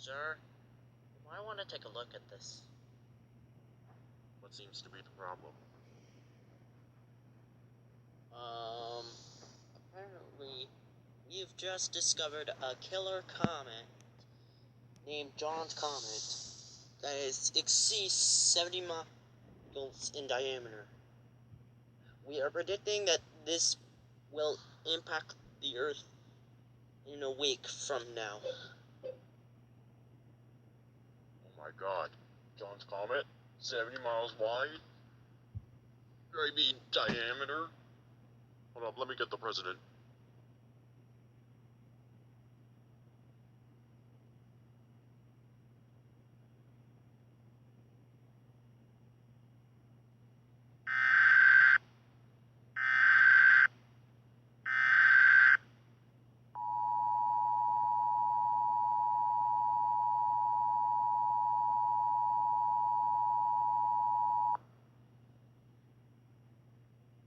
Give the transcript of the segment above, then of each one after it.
Sir, you might want to take a look at this. What seems to be the problem? Apparently, we've just discovered a killer comet named John's Comet that exceeds 70 miles in diameter. We are predicting that this will impact the Earth in a week from now. Oh my god. John's Comet? 70 miles wide? I mean, diameter? Hold up, let me get the president.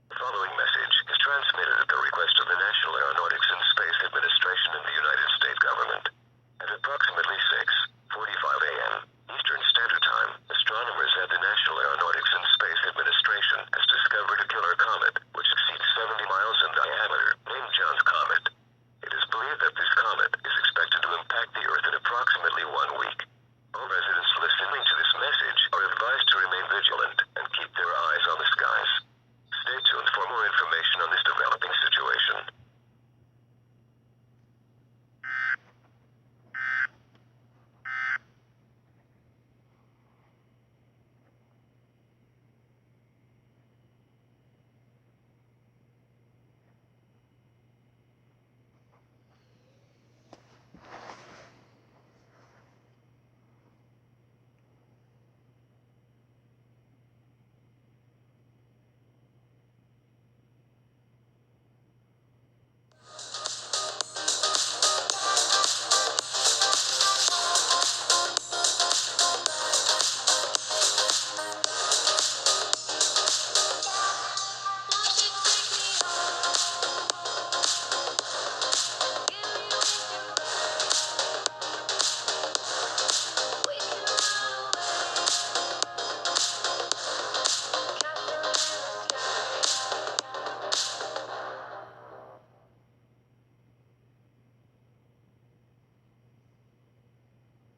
The following message is transmitted at the request of the National Aeronautics and Space Administration and the United States government. At approximately 6:45 a.m. Eastern Standard Time, astronomers at the National Aeronautics and Space Administration has discovered a killer comet which exceeds 70 miles in diameter, named John's Comet. It is believed that this comet is expected to impact the Earth in approximately 1 week. All residents listening to this message are advised to remain vigilant and keep their eyes on the skies. Stay tuned for more information on this developing situation.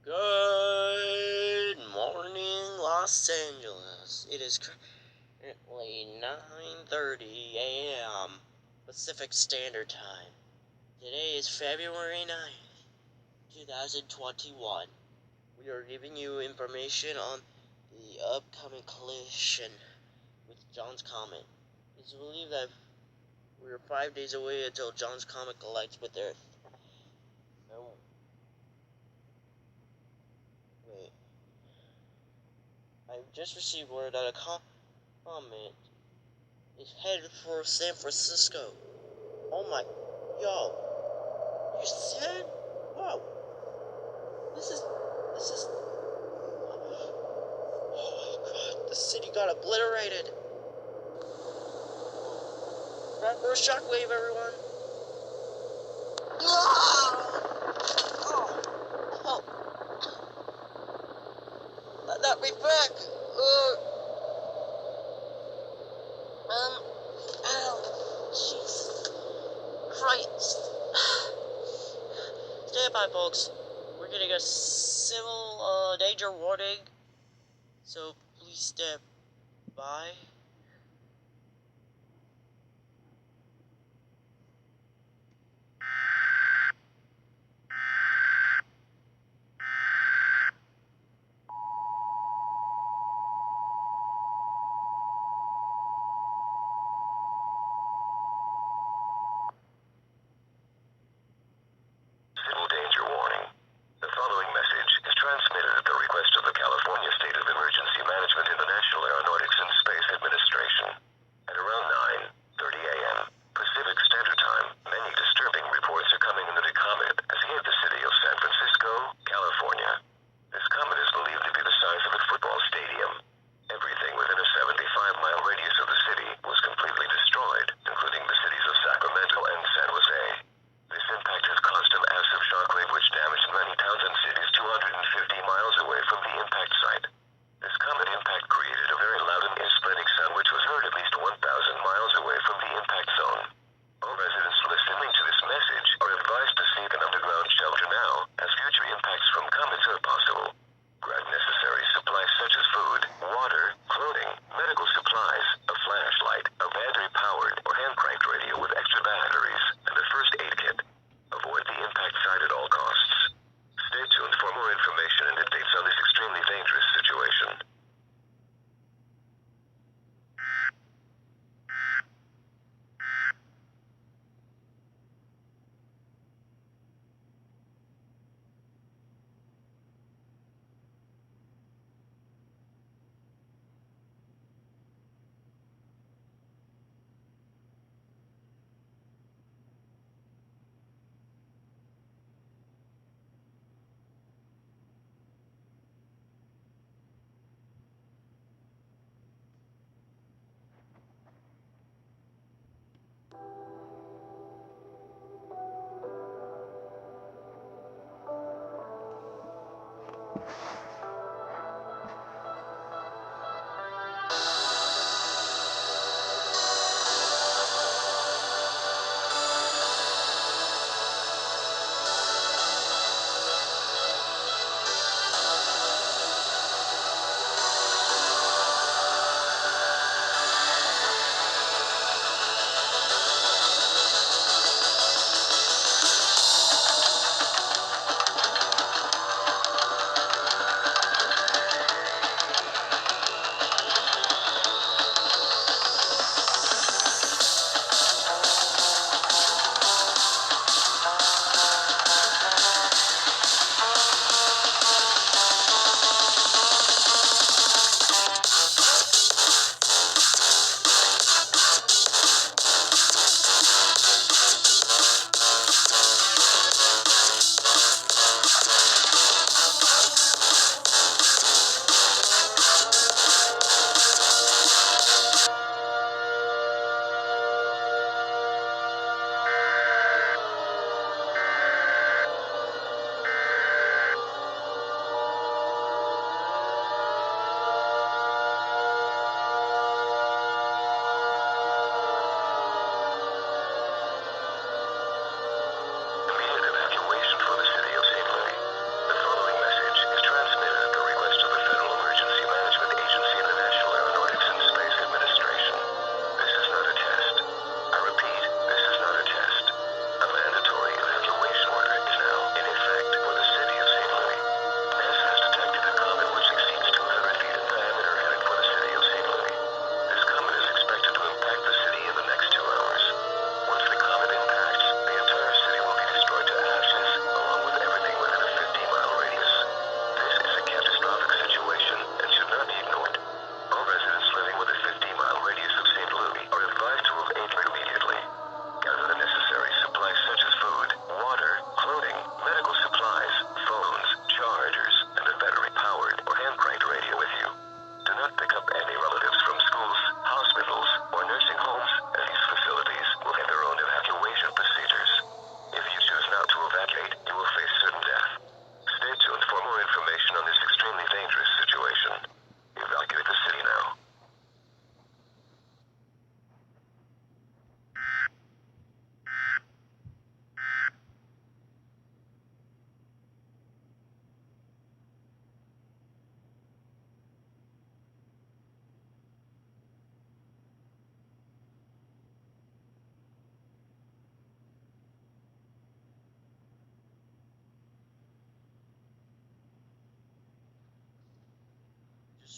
Good morning, Los Angeles. It is currently 9:30 a.m. Pacific Standard Time. Today is February 9th, 2021. We are giving you information on the upcoming collision with John's Comet. It's believed that we are 5 days away until John's Comet collides with Earth. No. Wait. I've just received word that a comet is headed for San Francisco. Oh my, yo, you see that? Wow, this is, oh my god, the city got obliterated. Prep for a shockwave, everyone. Oh, let me back. Ow, Jesus Christ. Stand by, folks. We're getting a civil danger warning, so please stand by. Civil danger warning. The following message is transmitted at the request of the California State of Emergency Management in the National Aeronautics and Space Administration.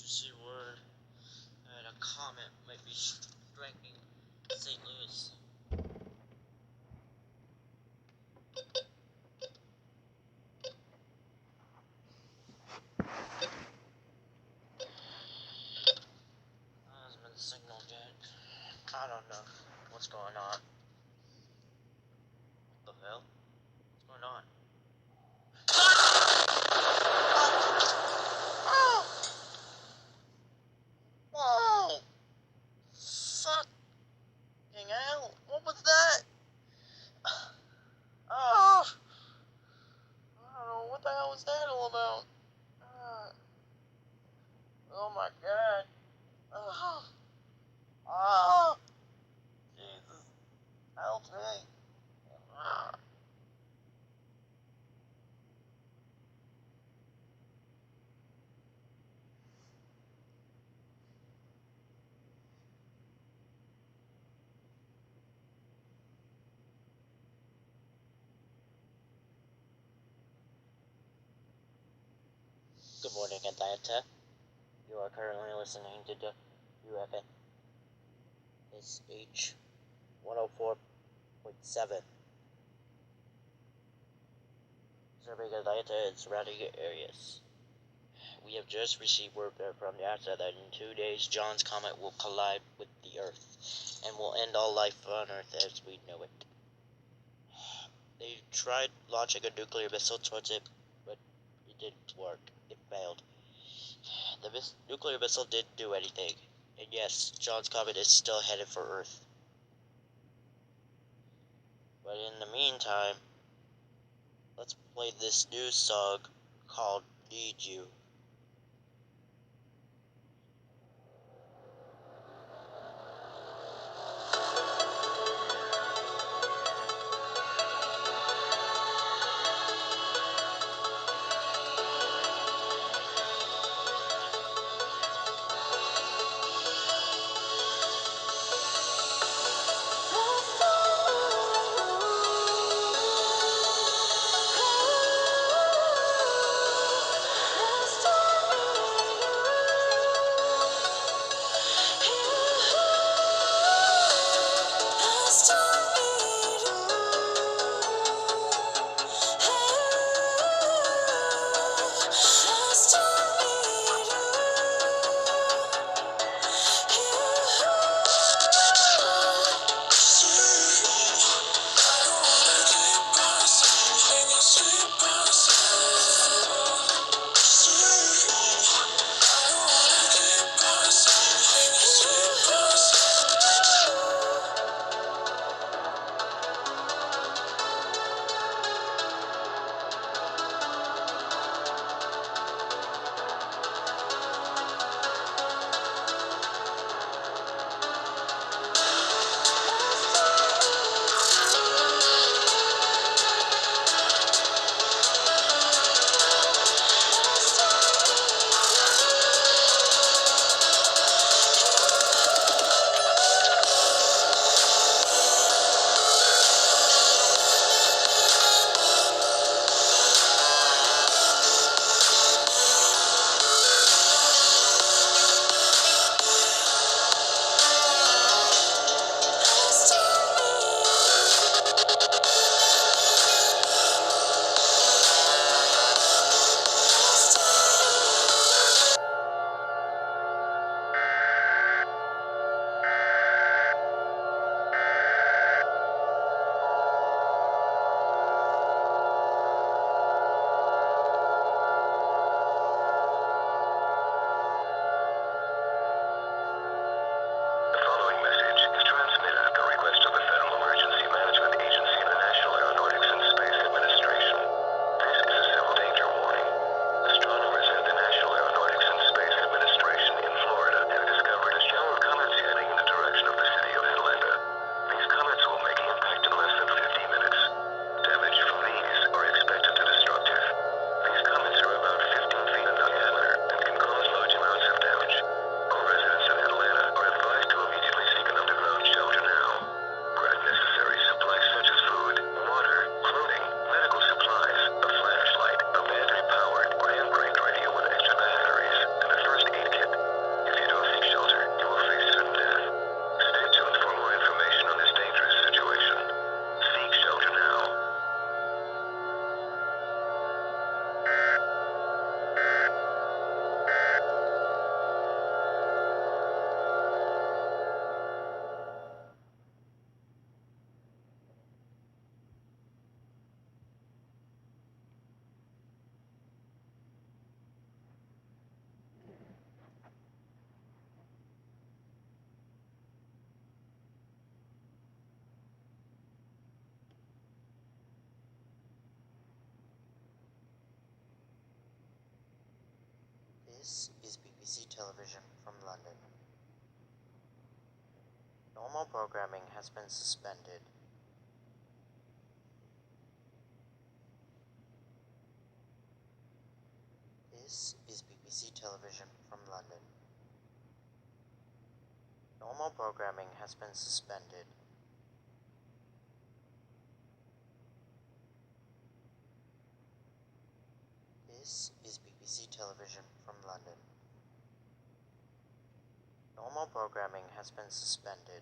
See word that a comet might be striking St. Louis. Hasn't been signaled yet. I don't know what's going on. What the hell? What's going on? Oh! Whoa! Fucking hell! What was that? Oh! I don't know what the hell was that all about. Oh my god. Oh! Oh! Jesus. Help me. Ah. Good morning, Atlanta. You are currently listening to WFSH 104.7. Serving Atlanta and surrounding areas. We have just received word from NASA that in 2 days John's Comet will collide with the Earth and will end all life on Earth as we know it. They tried launching a nuclear missile towards it, but it didn't work. It failed. The nuclear missile didn't do anything. And yes, John's Comet is still headed for Earth. But in the meantime, let's play this new song called need you. This is BBC Television from London. Normal programming has been suspended. This is BBC Television from London. Normal programming has been suspended. This is BBC Television from London. Normal programming has been suspended.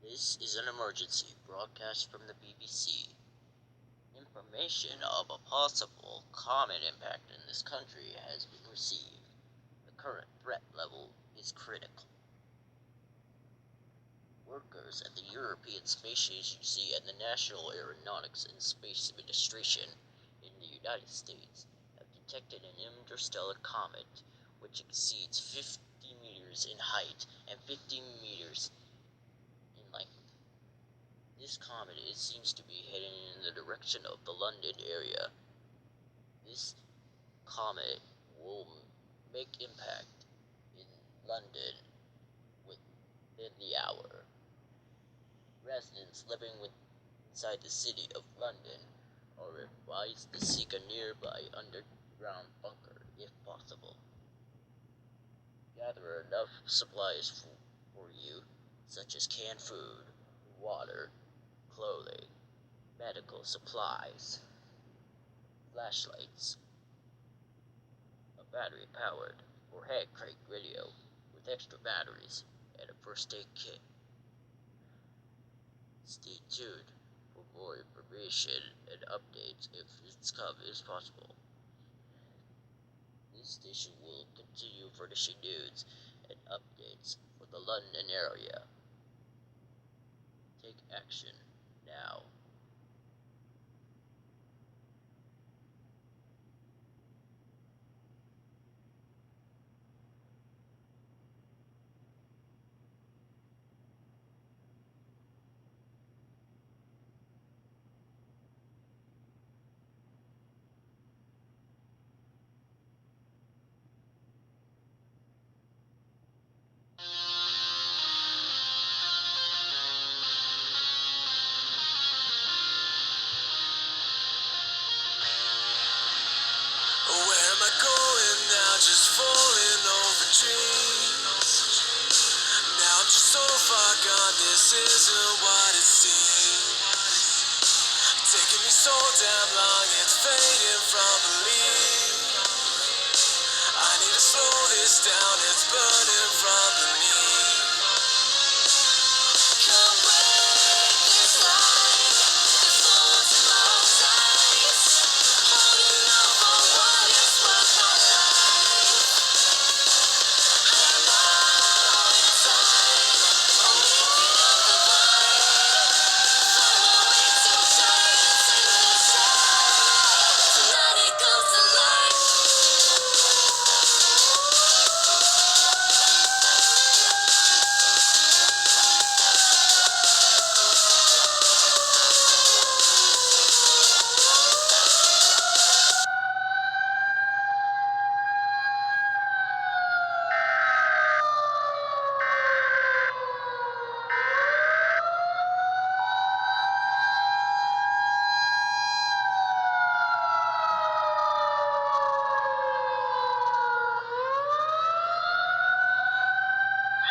This is an emergency broadcast from the BBC. Information of a possible comet impact in this country has been received. The current threat level is critical. Workers at the European Space Agency and the National Aeronautics and Space Administration in the United States have detected an interstellar comet which exceeds 50 meters in height and 50 meters in length. This comet seems to be heading in the direction of the London area. This comet will make impact in London within the hour. Residents living inside the city of London are advised to seek a nearby underground bunker if possible. Gather enough supplies for you, such as canned food, water, clothing, medical supplies, flashlights, a battery-powered or hand-cranked radio with extra batteries, and a first aid kit. Stay tuned for more information and updates if it's possible. This station will continue furnishing news and updates for the London area. Take action now. Where am I going now? Just falling over dreams. Now I'm just so far gone, this isn't what it seems. Taking me so damn long, it's fading from belief. I need to slow this down, it's burning from beneath. Come break this line, it flows in my eyes. Holding on for what is worth my life. I know it's time, I'm waking up the light. Following two giants in the sky. Tonight it comes to life.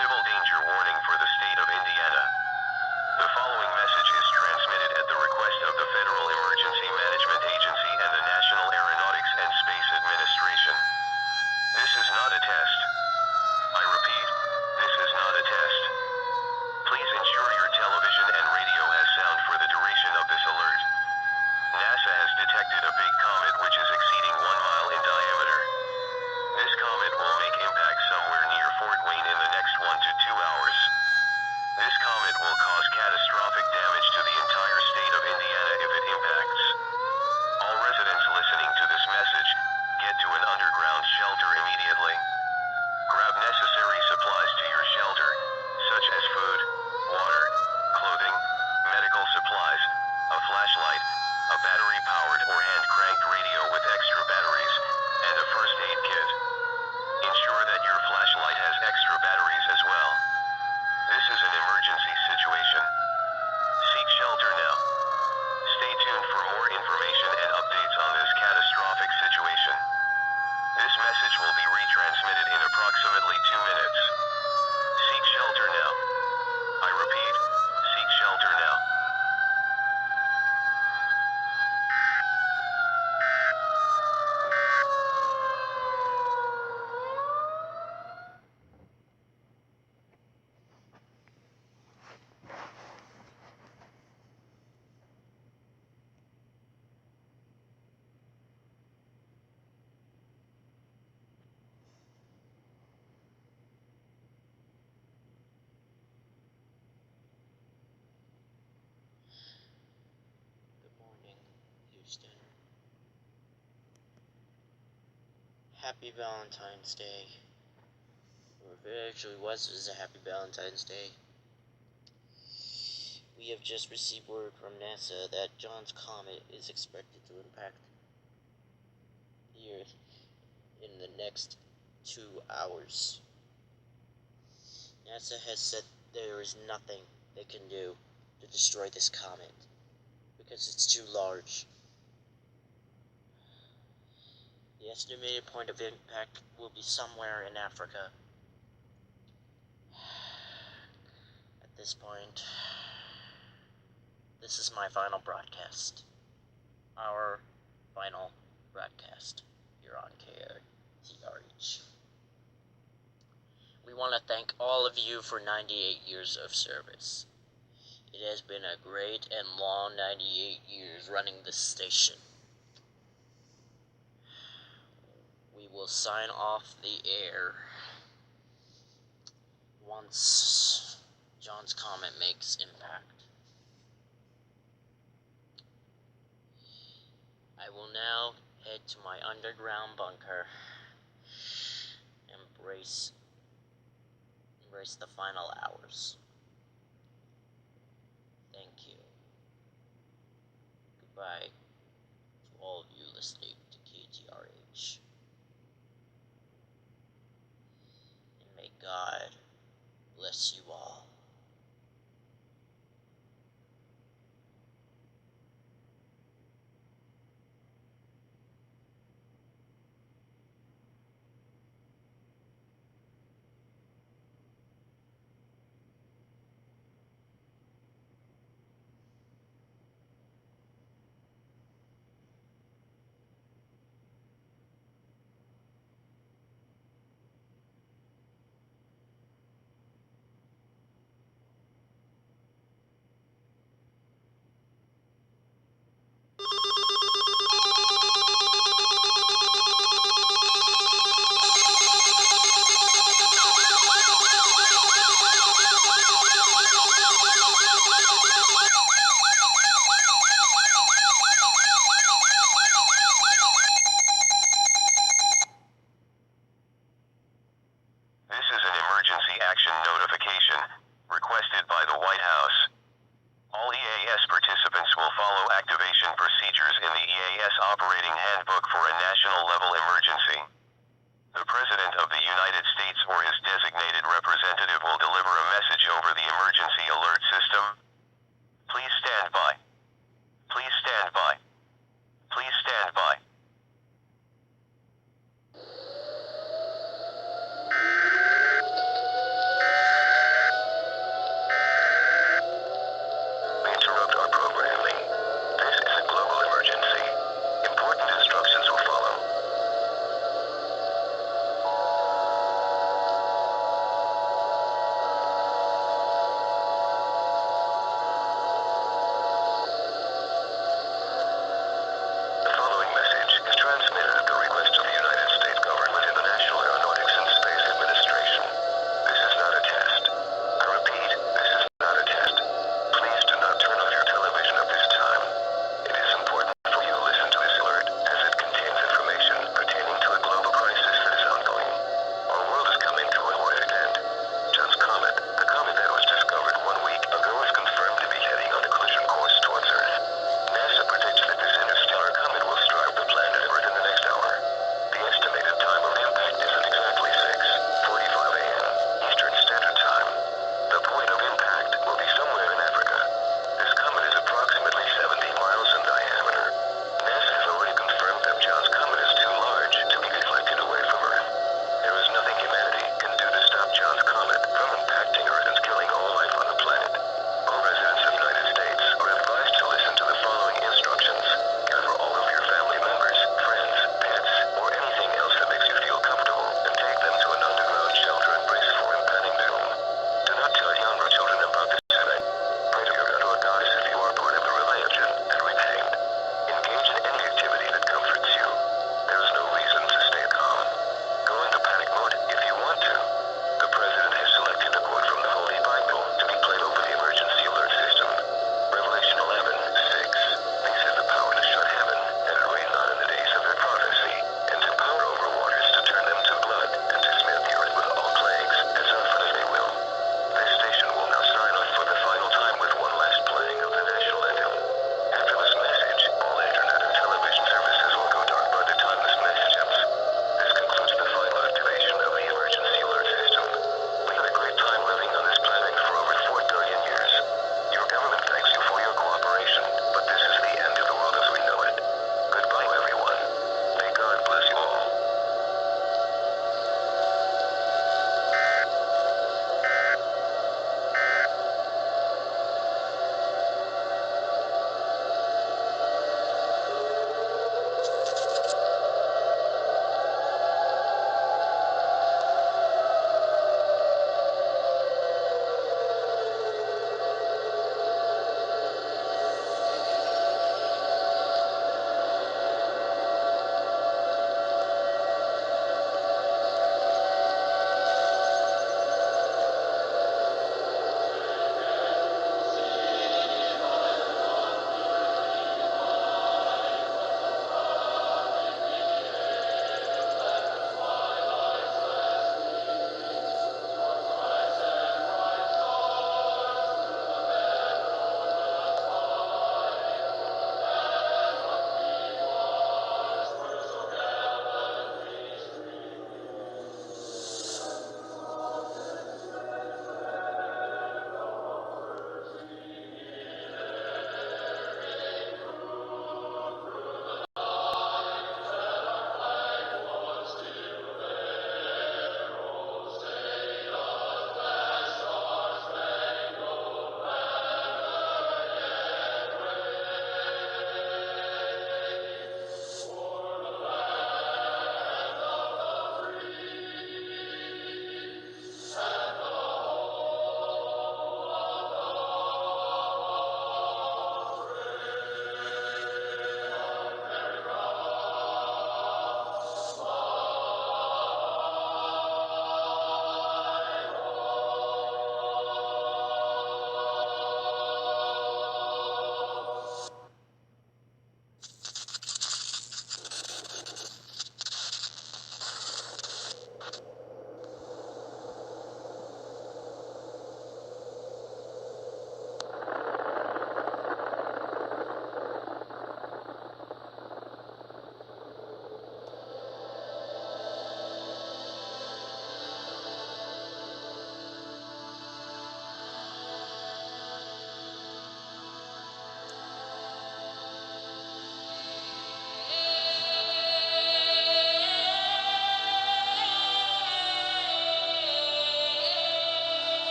Civil danger warning for the state of Indiana. The following message is transmitted at the request of the Federal Emergency Management Agency and the National Aeronautics and Space Administration. This is not a test. I repeat, this is not a test. Please ensure your television and radio has sound for the duration of this alert. NASA has detected a big comet which is exceeding 1 mile in diameter. This comet will make impact somewhere near Fort Wayne in the next 1 to 2 hours. This comet will cause catastrophic damage to the entire state of Indiana if it impacts. All residents listening to this message, get to an underground shelter immediately. Grab necessary supplies to your shelter, such as food, water, clothing, medical supplies, a flashlight, a battery-powered or hand-cranked radio with extra batteries, and a first aid kit. Ensure that your flashlight has extra batteries as well. This is an emergency situation. Seek shelter now. Stay tuned for more information and updates on this catastrophic situation. This message will be retransmitted in approximately 2 minutes. Seek shelter now. I repeat, seek shelter now. Good morning, Houston. Happy Valentine's Day. Or if it actually was a Happy Valentine's Day. We have just received word from NASA that John's Comet is expected to impact the Earth in the next 2 hours. NASA has said there is nothing they can do to destroy this comet because it's too large. The estimated point of impact will be somewhere in Africa. At this point, this is my final broadcast. Our final broadcast here on KRTRH. We want to thank all of you for 98 years of service. It has been a great and long 98 years running this station. We will sign off the air once John's Comet makes impact. I will now head to my underground bunker and embrace the final hours. Thank you. Goodbye to all of you listening to KTRH. And may God bless you all. This is an emergency action notification requested by the White House. All EAS participants will follow activation procedures in the EAS Operating Handbook for a national-level emergency. The President of the United States or his designated representative will deliver a message over the emergency alert system,